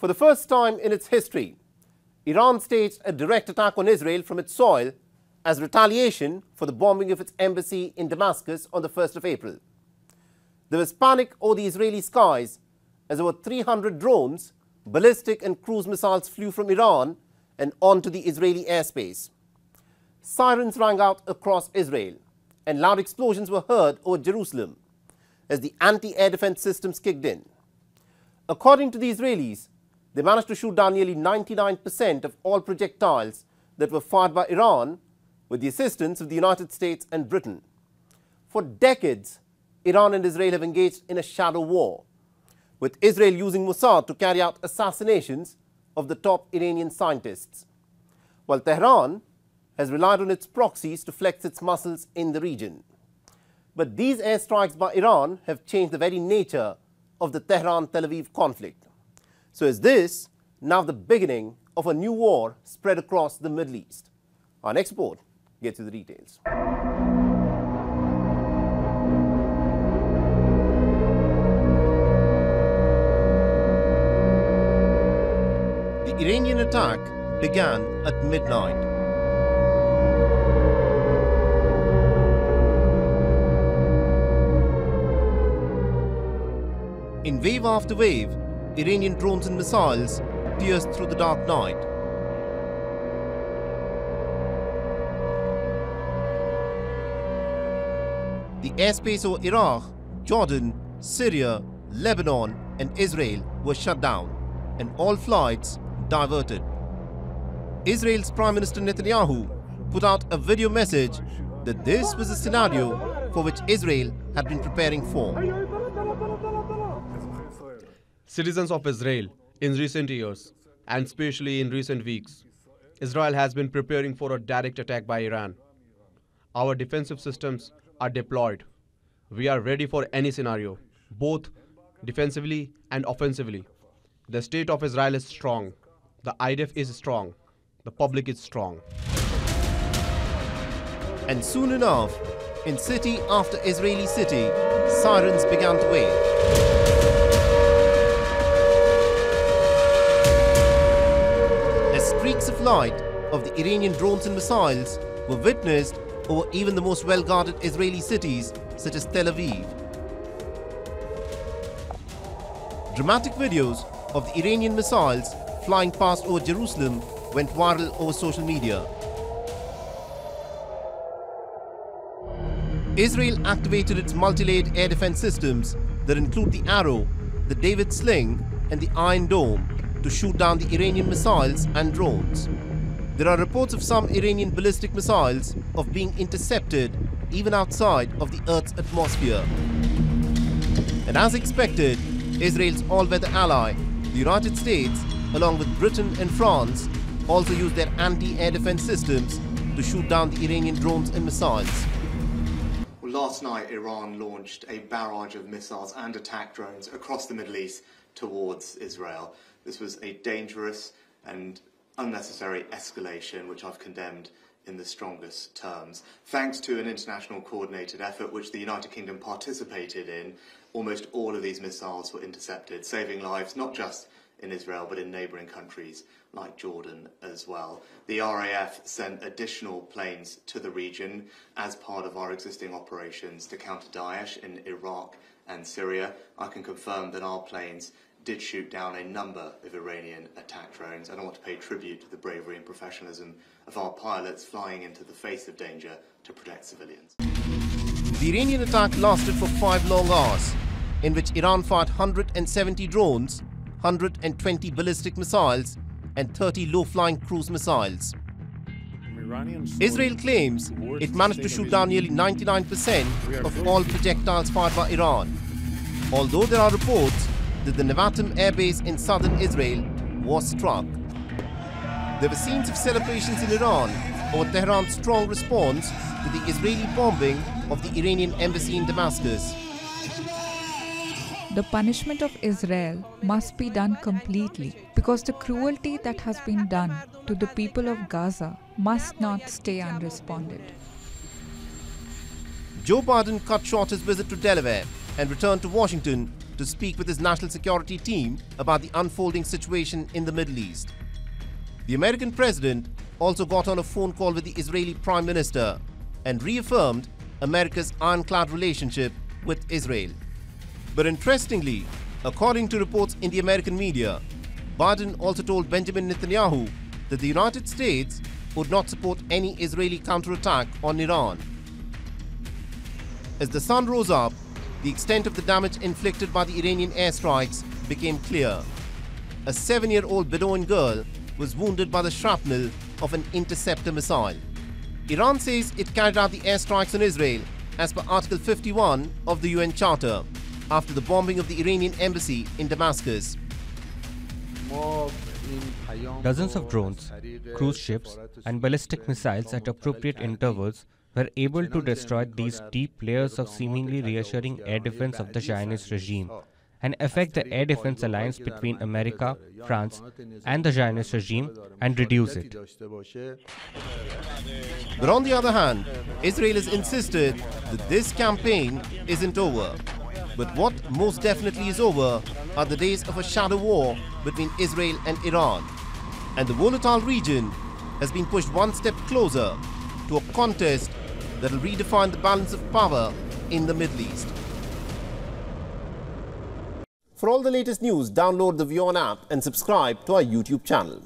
For the first time in its history, Iran staged a direct attack on Israel from its soil as retaliation for the bombing of its embassy in Damascus on the 1st of April. There was panic over the Israeli skies as over 300 drones, ballistic and cruise missiles flew from Iran and onto the Israeli airspace. Sirens rang out across Israel and loud explosions were heard over Jerusalem as the anti-air defense systems kicked in. According to the Israelis, they managed to shoot down nearly 99% of all projectiles that were fired by Iran with the assistance of the United States and Britain. For decades, Iran and Israel have engaged in a shadow war, with Israel using Mossad to carry out assassinations of the top Iranian scientists, while Tehran has relied on its proxies to flex its muscles in the region. But these airstrikes by Iran have changed the very nature of the Tehran-Tel Aviv conflict. So is this now the beginning of a new war spread across the Middle East? Our next report gets you the details. The Iranian attack began at midnight. In wave after wave, Iranian drones and missiles pierced through the dark night. The airspace over Iraq, Jordan, Syria, Lebanon and Israel was shut down and all flights diverted. Israel's Prime Minister Netanyahu put out a video message that this was a scenario for which Israel had been preparing for. Citizens of Israel, in recent years, and especially in recent weeks, Israel has been preparing for a direct attack by Iran. Our defensive systems are deployed. We are ready for any scenario, both defensively and offensively. The state of Israel is strong. The IDF is strong. The public is strong. And soon enough, in city after Israeli city, sirens began to wail. As streaks of light of the Iranian drones and missiles were witnessed over even the most well-guarded Israeli cities such as Tel Aviv. Dramatic videos of the Iranian missiles flying past over Jerusalem went viral over social media. Israel activated its multi-layered air defense systems that include the Arrow, the David Sling and the Iron Dome to shoot down the Iranian missiles and drones. There are reports of some Iranian ballistic missiles of being intercepted even outside of the Earth's atmosphere. And as expected, Israel's all-weather ally, the United States, along with Britain and France, also used their anti-air defense systems to shoot down the Iranian drones and missiles. Well, last night, Iran launched a barrage of missiles and attack drones across the Middle East towards Israel. This was a dangerous and unnecessary escalation, which I've condemned in the strongest terms. Thanks to an international coordinated effort which the United Kingdom participated in, almost all of these missiles were intercepted, saving lives not just in Israel but in neighbouring countries like Jordan as well. The RAF sent additional planes to the region as part of our existing operations to counter Daesh in Iraq and Syria. I can confirm that our planes did shoot down a number of Iranian attack drones, and I want to pay tribute to the bravery and professionalism of our pilots flying into the face of danger to protect civilians. The Iranian attack lasted for 5 long hours, in which Iran fired 170 drones, 120 ballistic missiles and 30 low-flying cruise missiles. Israel claims it managed to shoot down nearly 99% of all projectiles fired by Iran, although there are reports that the Nevatim air base in southern Israel was struck. There were scenes of celebrations in Iran over Tehran's strong response to the Israeli bombing of the Iranian embassy in Damascus. The punishment of Israel must be done completely, because the cruelty that has been done to the people of Gaza must not stay unresponded. Joe Biden cut short his visit to Delaware and returned to Washington to speak with his national security team about the unfolding situation in the Middle East. The American president also got on a phone call with the Israeli Prime Minister and reaffirmed America's ironclad relationship with Israel. But interestingly, according to reports in the American media, Biden also told Benjamin Netanyahu that the United States would not support any Israeli counterattack on Iran. As the sun rose up, the extent of the damage inflicted by the Iranian airstrikes became clear. A 7-year-old Bedouin girl was wounded by the shrapnel of an interceptor missile. Iran says it carried out the airstrikes on Israel as per Article 51 of the UN Charter after the bombing of the Iranian embassy in Damascus. Dozens of drones, cruise ships, and ballistic missiles at appropriate intervals were able to destroy these deep layers of seemingly reassuring air defense of the Zionist regime and affect the air defense alliance between America, France, and the Zionist regime and reduce it. But on the other hand, Israel has insisted that this campaign isn't over. But what most definitely is over are the days of a shadow war between Israel and Iran. And the volatile region has been pushed one step closer to a contest that will redefine the balance of power in the Middle East. For all the latest news, download the WION app and subscribe to our YouTube channel.